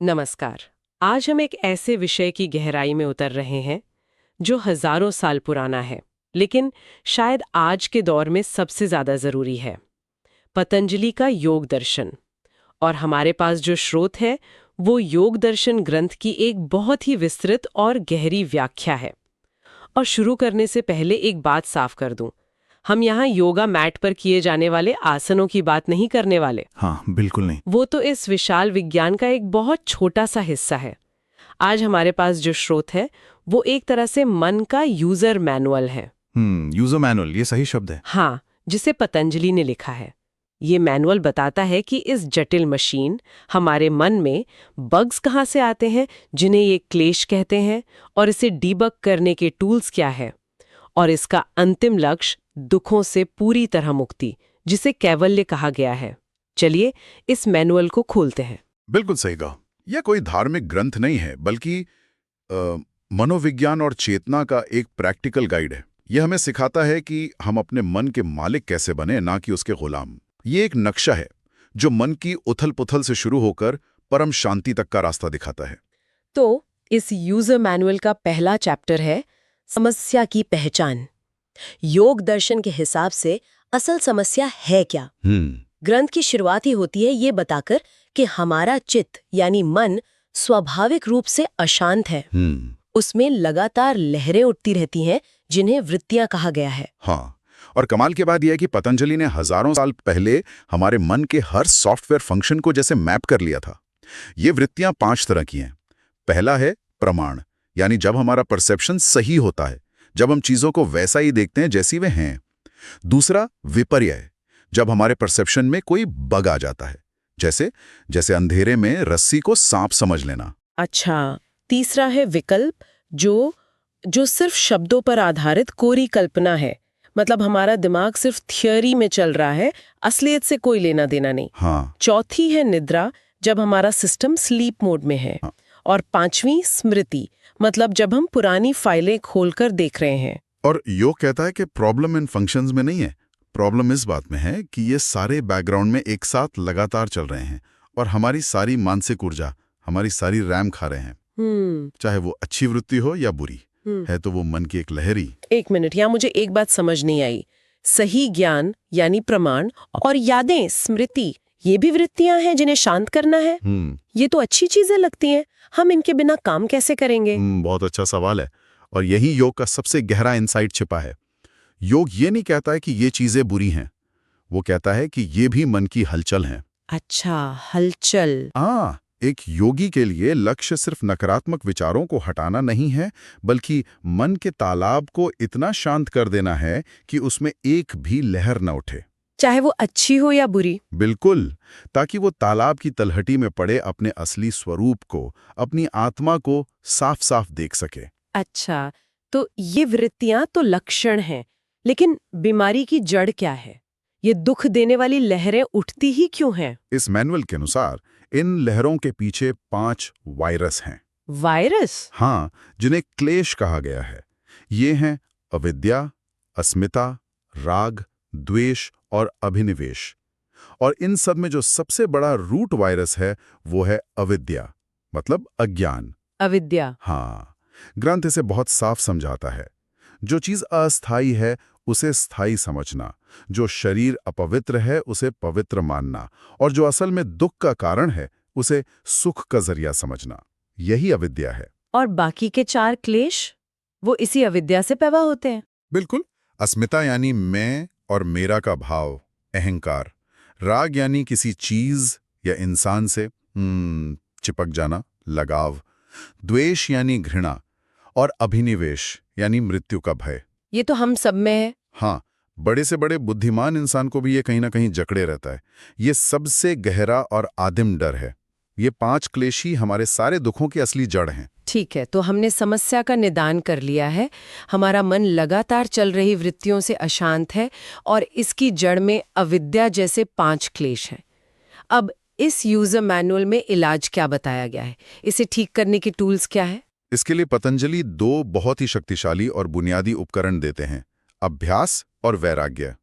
नमस्कार। आज हम एक ऐसे विषय की गहराई में उतर रहे हैं जो हजारों साल पुराना है, लेकिन शायद आज के दौर में सबसे ज्यादा जरूरी है। पतंजलि का योग दर्शन। और हमारे पास जो स्रोत है वो योग दर्शन ग्रंथ की एक बहुत ही विस्तृत और गहरी व्याख्या है। और शुरू करने से पहले एक बात साफ कर दूं, हम यहाँ योगा मैट पर किए जाने वाले आसनों की बात नहीं करने वाले। हाँ, बिल्कुल नहीं। वो तो इस विशाल विज्ञान का एक बहुत छोटा सा हिस्सा है। आज हमारे पास जो स्रोत है वो एक तरह से मन का यूजर मैनुअल है। यूजर मैनुअल, ये सही शब्द है। हाँ, जिसे पतंजलि ने लिखा है। ये मैनुअल बताता है कि इस जटिल मशीन हमारे मन में बग्स कहाँ से आते हैं, जिन्हें ये क्लेश कहते हैं, और इसे डीबग करने के टूल्स क्या है, और इसका अंतिम लक्ष्य दुखों से पूरी तरह मुक्ति, जिसे कैवल्य कहा गया है। चलिए इस मैनुअल को खोलते हैं। बिल्कुल सही कहा। यह कोई धार्मिक ग्रंथ नहीं है, बल्कि मनोविज्ञान और चेतना का एक प्रैक्टिकल गाइड है। यह हमें सिखाता है कि हम अपने मन के मालिक कैसे बने, ना कि उसके गुलाम। ये एक नक्शा है जो मन की उथल-पुथल से शुरू होकर परम शांति तक का रास्ता दिखाता है। तो इस यूजर मैनुअल का पहला चैप्टर है समस्या की पहचान। योग दर्शन के हिसाब से असल समस्या है क्या? ग्रंथ की शुरुआत ही होती है ये बताकर कि हमारा चित्त यानी मन स्वाभाविक रूप से अशांत है। उसमें लगातार लहरें उठती रहती हैं, जिन्हें वृत्तियां कहा गया है। हाँ, और कमाल की बात यह है कि पतंजलि ने हजारों साल पहले हमारे मन के हर सॉफ्टवेयर फंक्शन को जैसे मैप कर लिया था। ये वृत्तियां 5 तरह की हैं। पहला है प्रमाण, यानी जब हमारा परसेप्शन सही होता है, जब हम चीजों को वैसा ही देखते हैं जैसी वे हैं। दूसरा विपर्य, जब हमारे परसेप्शन में कोई बग आ जाता है, जैसे अंधेरे में रस्सी को सांप समझ लेना। अच्छा, तीसरा है विकल्प, जो सिर्फ शब्दों पर आधारित कोरी कल्पना है। मतलब हमारा दिमाग सिर्फ थियोरी में चल रहा है, असलियत से कोई लेना देना नहीं। हाँ। चौथी है निद्रा, जब हमारा सिस्टम स्लीप मोड में है। हाँ। और पांचवी स्मृति, मतलब जब हम पुरानी फाइलें खोलकर देख रहे हैं। और योग कहता है कि प्रॉब्लम इन फंक्शंस में नहीं है, प्रॉब्लम इस बात में है कि ये सारे बैकग्राउंड में एक साथ लगातार चल रहे हैं और हमारी सारी मानसिक ऊर्जा, हमारी सारी रैम खा रहे हैं। चाहे वो अच्छी वृत्ति हो या बुरी, है तो वो मन की एक लहरी। एक मिनट, यहाँ मुझे एक बात समझ नहीं आई। सही ज्ञान यानी प्रमाण, और यादें स्मृति, ये भी वृत्तियां हैं जिन्हें शांत करना है। ये तो अच्छी चीजें लगती हैं। हम इनके बिना काम कैसे करेंगे? बहुत अच्छा सवाल है, और यही योग का सबसे गहरा इंसाइट छिपा है। योग ये नहीं कहता है कि ये चीजें बुरी हैं, वो कहता है कि ये भी मन की हलचल हैं। अच्छा, हलचल। हाँ, एक योगी के लिए लक्ष्य सिर्फ नकारात्मक विचारों को हटाना नहीं है, बल्कि मन के तालाब को इतना शांत कर देना है कि उसमें एक भी लहर न उठे, चाहे वो अच्छी हो या बुरी। बिल्कुल, ताकि वो तालाब की तलहटी में पड़े अपने असली स्वरूप को, अपनी आत्मा को साफ साफ देख सके। अच्छा, तो ये वृत्तियां तो लक्षण हैं, लेकिन बीमारी की जड़ क्या है? ये दुख देने वाली लहरें उठती ही क्यों हैं? इस मैनुअल के अनुसार इन लहरों के पीछे 5 वायरस हैं। वायरस? हाँ, जिन्हें क्लेश कहा गया है। ये हैं अविद्या, अस्मिता, राग, द्वेष और अभिनिवेश। और इन सब में जो सबसे बड़ा रूट वायरस है वो है अविद्या, मतलब अज्ञान। अविद्या। हाँ, ग्रंथ इसे बहुत साफ समझाता है। जो चीज अस्थायी है उसे स्थायी समझना, जो शरीर अपवित्र है उसे पवित्र मानना, और जो असल में दुख का कारण है उसे सुख का जरिया समझना, यही अविद्या है। और बाकी के 4 क्लेश, वो इसी अविद्या से पैदा होते हैं। बिल्कुल। अस्मिता यानी मैं और मेरा का भाव, अहंकार। राग यानी किसी चीज या इंसान से चिपक जाना, लगाव। द्वेष यानी घृणा, और अभिनिवेश यानी मृत्यु का भय। ये तो हम सब में है। हाँ, बड़े से बड़े बुद्धिमान इंसान को भी ये कहीं ना कहीं जकड़े रहता है। ये सबसे गहरा और आदिम डर है। ये 5 क्लेश ही हमारे सारे दुखों की असली जड़ हैं। ठीक है, तो हमने समस्या का निदान कर लिया है। हमारा मन लगातार चल रही वृत्तियों से अशांत है और इसकी जड़ में अविद्या जैसे 5 क्लेश हैं। अब इस यूजर मैनुअल में इलाज क्या बताया गया है? इसे ठीक करने के टूल्स क्या है? इसके लिए पतंजलि 2 बहुत ही शक्तिशाली और बुनियादी उपकरण देते हैं, अभ्यास और वैराग्य।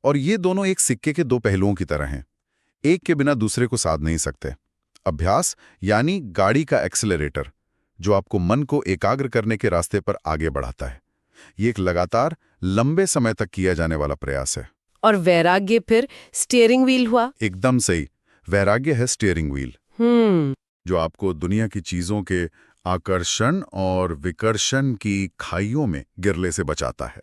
और ये दोनों एक सिक्के के 2 पहलुओं की तरह हैं। एक के बिना दूसरे को साध नहीं सकते। अभ्यास यानी गाड़ी का एक्सेलरेटर, जो आपको मन को एकाग्र करने के रास्ते पर आगे बढ़ाता है। ये एक लगातार लंबे समय तक किया जाने वाला प्रयास है। और वैराग्य फिर स्टीयरिंग व्हील हुआ। एकदम सही, वैराग्य है स्टीयरिंग व्हील, जो आपको दुनिया की चीजों के आकर्षण और विकर्षण की खाइयों में गिरने से बचाता है।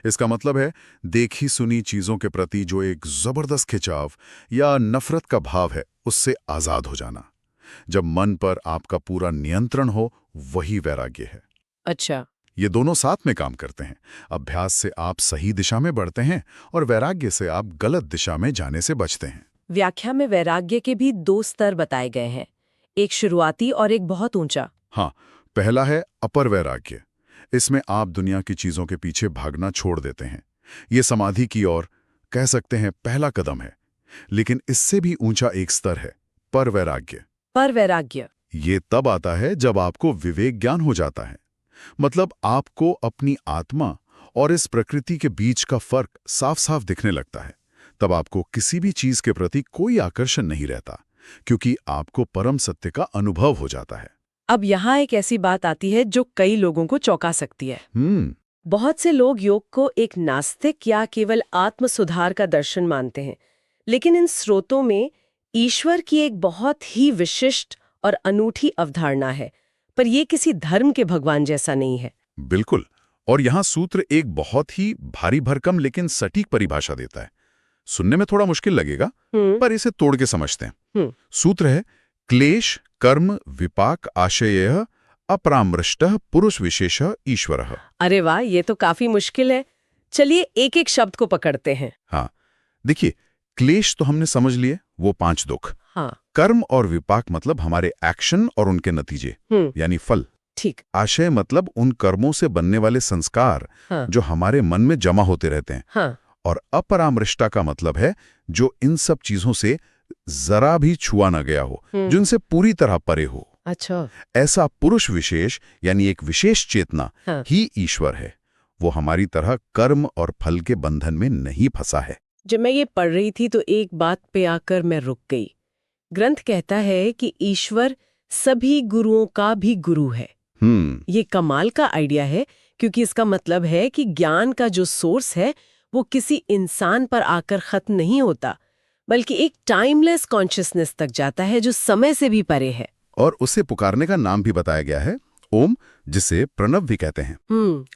इसका मतलब है देखी सुनी चीजों के प्रति जो एक जबरदस्त खिंचाव या नफरत का भाव है, उससे आजाद हो जाना। जब मन पर आपका पूरा नियंत्रण हो, वही वैराग्य है। अच्छा। ये दोनों साथ में काम करते हैं। अभ्यास से आप सही दिशा में बढ़ते हैं और वैराग्य से आप गलत दिशा में जाने से बचते हैं। व्याख्या में वैराग्य के भी 2 स्तर बताए गए हैं, एक शुरुआती और एक बहुत ऊंचा। हाँ, पहला है अपर वैराग्य। इसमें आप दुनिया की चीजों के पीछे भागना छोड़ देते हैं। ये समाधि की ओर कह सकते हैं पहला कदम है। लेकिन इससे भी ऊंचा एक स्तर है पर वैराग्य। पर वैराग्य ये तब आता है जब आपको विवेक ज्ञान हो जाता है। मतलब आपको अपनी आत्मा और इस प्रकृति के बीच का फर्क साफ साफ दिखने लगता है। तब आपको किसी भी चीज के प्रति कोई आकर्षण नहीं रहता, क्योंकि आपको परम सत्य का अनुभव हो जाता है। अब यहाँ एक ऐसी बात आती है जो कई लोगों को चौंका सकती है। बहुत से लोग योग को एक नास्तिक या केवल आत्म सुधार का दर्शन मानते हैं, लेकिन इन स्रोतों में ईश्वर की एक बहुत ही विशिष्ट और अनूठी अवधारणा है, पर यह किसी धर्म के भगवान जैसा नहीं है। बिल्कुल। और यहाँ सूत्र एक बहुत ही भारी भरकम लेकिन सटीक परिभाषा देता है। सुनने में थोड़ा मुश्किल लगेगा, पर इसे तोड़ के समझते हैं। सूत्र है क्लेश कर्म विपाक आशयः अपरामृष्टः पुरुष विशेषः ईश्वरः। अरे वाह, ये तो काफी मुश्किल है। चलिए एक एक शब्द को पकड़ते हैं। हाँ, देखिए, क्लेश तो हमने समझ लिए, वो 5 दुख। हाँ। कर्म और विपाक मतलब हमारे एक्शन और उनके नतीजे, यानी फल। ठीक। आशय मतलब उन कर्मों से बनने वाले संस्कार, हाँ। जो हमारे मन में जमा होते रहते हैं। हाँ। और अपरामृष्टा का मतलब है जो इन सब चीजों से जरा भी छुआ न गया हो, जिनसे पूरी तरह परे हो। अच्छा। ऐसा पुरुष विशेष यानी एक विशेष चेतना ही ईश्वर है। वो हमारी तरह कर्म और फल के बंधन में नहीं फंसा है। जब मैं ये पढ़ रही थी तो एक बात पे आकर मैं रुक गई। ग्रंथ कहता है कि ईश्वर सभी गुरुओं का भी गुरु है। ये कमाल का आइडिया है, क्योंकि इसका मतलब है कि ज्ञान का जो सोर्स है वो किसी इंसान पर आकर खत्म नहीं होता, बल्कि एक टाइमलेस कॉन्शियसनेस तक जाता है जो समय से भी परे है। और उसे पुकारने का नाम भी बताया गया है, ओम, जिसे प्रणव भी कहते हैं।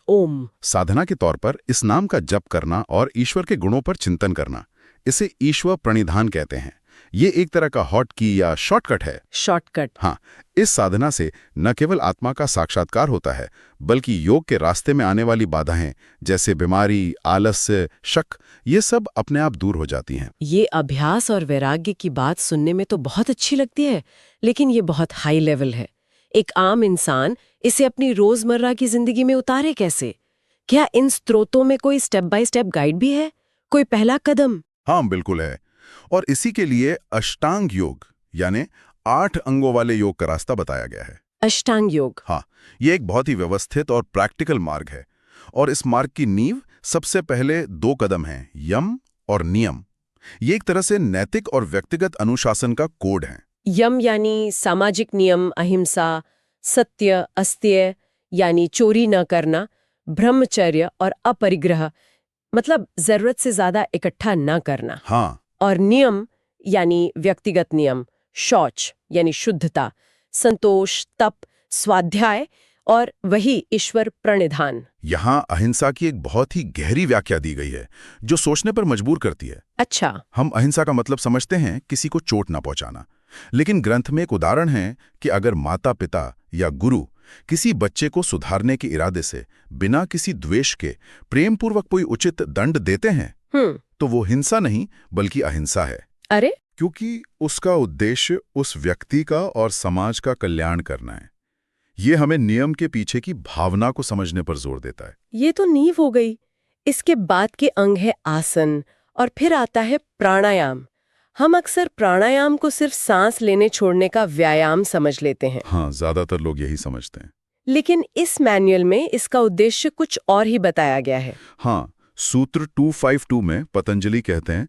ओम। साधना के तौर पर इस नाम का जप करना और ईश्वर के गुणों पर चिंतन करना, इसे ईश्वर प्रणिधान कहते हैं। ये एक तरह का हॉट की या शॉर्टकट है। शॉर्टकट। हाँ, इस साधना से न केवल आत्मा का साक्षात्कार होता है, बल्कि योग के रास्ते में आने वाली बाधाएं जैसे बीमारी, आलस्य, शक, ये सब अपने आप दूर हो जाती हैं। ये अभ्यास और वैराग्य की बात सुनने में तो बहुत अच्छी लगती है, लेकिन ये बहुत हाई लेवल है। एक आम इंसान इसे अपनी रोजमर्रा की जिंदगी में उतारे कैसे? क्या इन स्रोतों में कोई स्टेप बाय स्टेप गाइड भी है, कोई पहला कदम? हाँ, बिल्कुल है। और इसी के लिए अष्टांग योग यानी 8 अंगों वाले योग का रास्ता बताया गया है। अष्टांग योग। हाँ, ये एक बहुत ही व्यवस्थित और प्रैक्टिकल मार्ग है। और इस मार्ग की नींव सबसे पहले 2 कदम हैं, यम और नियम। ये एक तरह से नैतिक और व्यक्तिगत अनुशासन का कोड है। यम यानी सामाजिक नियम, अहिंसा, सत्य, अस्तेय यानी चोरी न करना, ब्रह्मचर्य और अपरिग्रह मतलब जरूरत से ज्यादा इकट्ठा न करना। हाँ। और नियम यानी व्यक्तिगत नियम, शौच यानी शुद्धता, संतोष, तप, स्वाध्याय और वही ईश्वर प्रणिधान। यहाँ अहिंसा की एक बहुत ही गहरी व्याख्या दी गई है, जो सोचने पर मजबूर करती है। अच्छा। हम अहिंसा का मतलब समझते हैं किसी को चोट ना पहुंचाना, लेकिन ग्रंथ में एक उदाहरण है कि अगर माता पिता या गुरु किसी बच्चे को सुधारने के इरादे से बिना किसी द्वेष के प्रेम पूर्वक कोई उचित दंड देते हैं, तो वो हिंसा नहीं बल्कि अहिंसा है। अरे? क्योंकि उसका उद्देश्य उस व्यक्ति का और समाज का कल्याण करना है। ये हमें नियम के पीछे की भावना को समझने पर जोर देता है। ये तो नींव हो गई। इसके बाद के अंग है आसन और फिर आता है प्राणायाम। हम अक्सर प्राणायाम को सिर्फ सांस लेने छोड़ने का व्यायाम समझ लेते हैं। हाँ, ज्यादातर लोग यही समझते हैं। लेकिन इस मैनुअल में इसका उद्देश्य कुछ और ही बताया गया है। हाँ, सूत्र 252 में पतंजलि कहते हैं,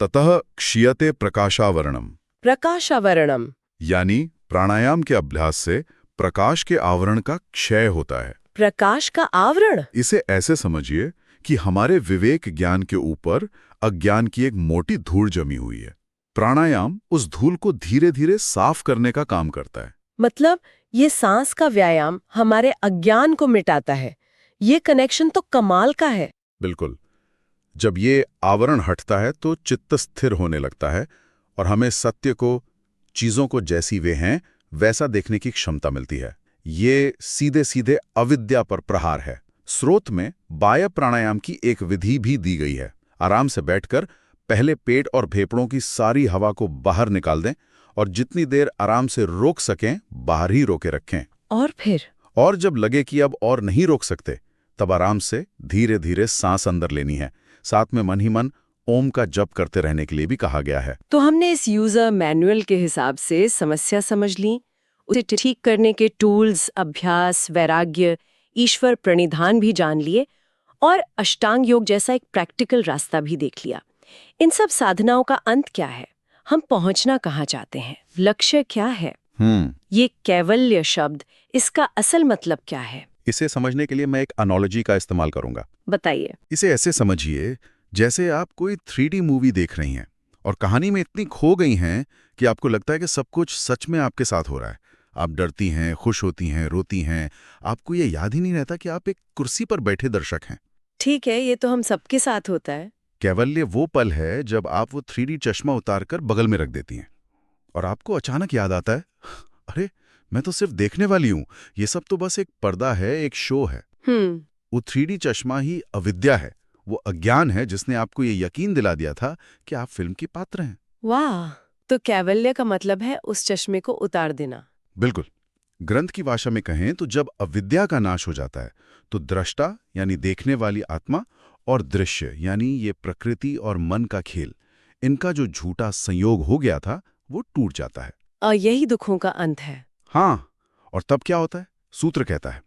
ततः क्षीयते प्रकाशावरणम। प्रकाशावरणम यानी प्राणायाम के अभ्यास से प्रकाश के आवरण का क्षय होता है। प्रकाश का आवरण? इसे ऐसे समझिए कि हमारे विवेक ज्ञान के ऊपर अज्ञान की एक मोटी धूल जमी हुई है। प्राणायाम उस धूल को धीरे धीरे साफ करने का काम करता है। मतलब ये सांस का व्यायाम हमारे अज्ञान को मिटाता है। ये कनेक्शन तो कमाल का है। बिल्कुल। जब ये आवरण हटता है तो चित्त स्थिर होने लगता है और हमें सत्य को, चीजों को जैसी वे हैं वैसा देखने की क्षमता मिलती है। ये सीधे सीधे अविद्या पर प्रहार है। स्रोत में बाह्य प्राणायाम की एक विधि भी दी गई है। आराम से बैठकर पहले पेट और फेफड़ों की सारी हवा को बाहर निकाल दें और जितनी देर आराम से रोक सकें बाहर ही रोके रखें। और फिर? और जब लगे कि अब और नहीं रोक सकते तब आराम से धीरे धीरे सांस अंदर लेनी है। साथ में मन ही मन ओम का जप करते रहने के लिए भी कहा गया है। तो हमने इस यूजर मैनुअल के हिसाब से समस्या समझ ली, उसे ठीक करने के टूल्स, अभ्यास, वैराग्य, ईश्वर प्रणिधान भी जान लिए और अष्टांग योग जैसा एक प्रैक्टिकल रास्ता भी देख लिया। इन सब साधनाओं का अंत क्या है? हम पहुंचना कहाँ चाहते हैं? लक्ष्य क्या है? ये कैवल्य शब्द, इसका असल मतलब क्या है? इसे समझने के लिए मैं एक एनालॉजी का इस्तेमाल करूंगा। बताइए। इसे ऐसे समझिए जैसे आप कोई 3D मूवी देख रही हैं और कहानी में इतनी खो गई हैं कि आपको लगता है कि सब कुछ सच में आपके साथ हो रहा है। आप डरती हैं, खुश होती हैं, रोती हैं। आपको ये याद ही नहीं रहता कि आप एक कुर्सी पर बैठे दर्शक हैं। ठीक है, ये तो हम सबके साथ होता है। कैवल्य वो पल है जब आप वो 3D चश्मा उतारकर बगल में रख देती हैं और आपको अचानक याद आता है, अरे मैं तो सिर्फ देखने वाली हूं, ये सब तो बस एक पर्दा है, एक शो है। वो 3D चश्मा ही अविद्या है, वो अज्ञान है जिसने आपको ये यकीन दिला दिया था कि आप फिल्म की पात्र हैं। वाह, तो कैवल्य का मतलब है उस चश्मे को उतार देना। बिल्कुल। ग्रंथ की भाषा में कहें तो जब अविद्या का नाश हो जाता है तो दृष्टा यानी देखने वाली आत्मा और दृश्य यानी ये प्रकृति और मन का खेल, इनका जो झूठा संयोग हो गया था वो टूट जाता है। और यही दुखों का अंत है। हाँ, और तब क्या होता है? सूत्र कहता है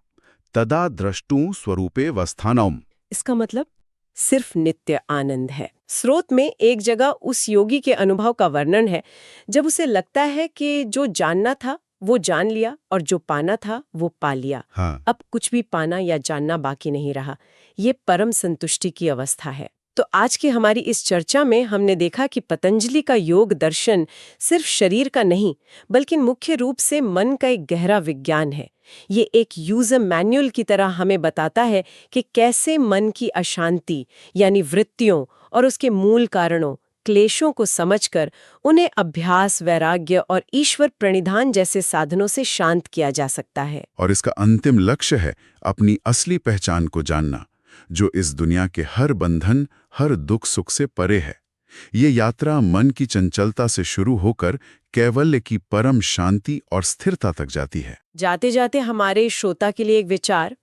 तदा द्रष्टु स्वरूपे वस्थानम। इसका मतलब सिर्फ नित्य आनंद है। स्रोत में एक जगह उस योगी के अनुभव का वर्णन है जब उसे लगता है कि जो जानना था वो जान लिया और जो पाना था वो पा लिया। हाँ। अब कुछ भी पाना या जानना बाकी नहीं रहा। ये परम संतुष्टि की अवस्था है। तो आज की हमारी इस चर्चा में हमने देखा कि पतंजलि का योग दर्शन सिर्फ शरीर का नहीं बल्कि मुख्य रूप से मन का एक गहरा विज्ञान है। ये एक यूजर मैनुअल की तरह हमें बताता है कि कैसे मन की अशांति यानी वृत्तियों और उसके मूल कारणों, क्लेशों को समझकर उन्हें अभ्यास, वैराग्य और ईश्वर प्रणिधान जैसे साधनों से शांत किया जा सकता है। और इसका अंतिम लक्ष्य है अपनी असली पहचान को जानना, जो इस दुनिया के हर बंधन, हर दुख सुख से परे है। ये यात्रा मन की चंचलता से शुरू होकर कैवल्य की परम शांति और स्थिरता तक जाती है। जाते जाते हमारे श्रोता के लिए एक विचार।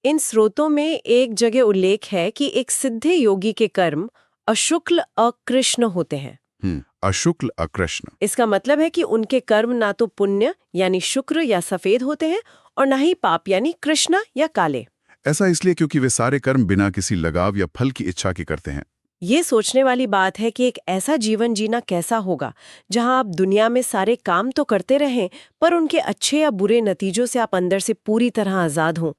इन स्रोतों में एक जगह उल्लेख है कि एक सिद्धे योगी के कर्म अशुक्ल अकृष्ण होते हैं। अशुक्ल अकृष्ण। इसका मतलब है कि उनके कर्म ना तो पुण्य यानी शुक्र या सफेद होते हैं और ना ही पाप यानी कृष्ण या काले। ऐसा इसलिए क्योंकि वे सारे कर्म बिना किसी लगाव या फल की इच्छा के करते हैं। ये सोचने वाली बात है कि एक ऐसा जीवन जीना कैसा होगा जहां आप दुनिया में सारे काम तो करते रहें पर उनके अच्छे या बुरे नतीजों से आप अंदर से पूरी तरह आजाद हों।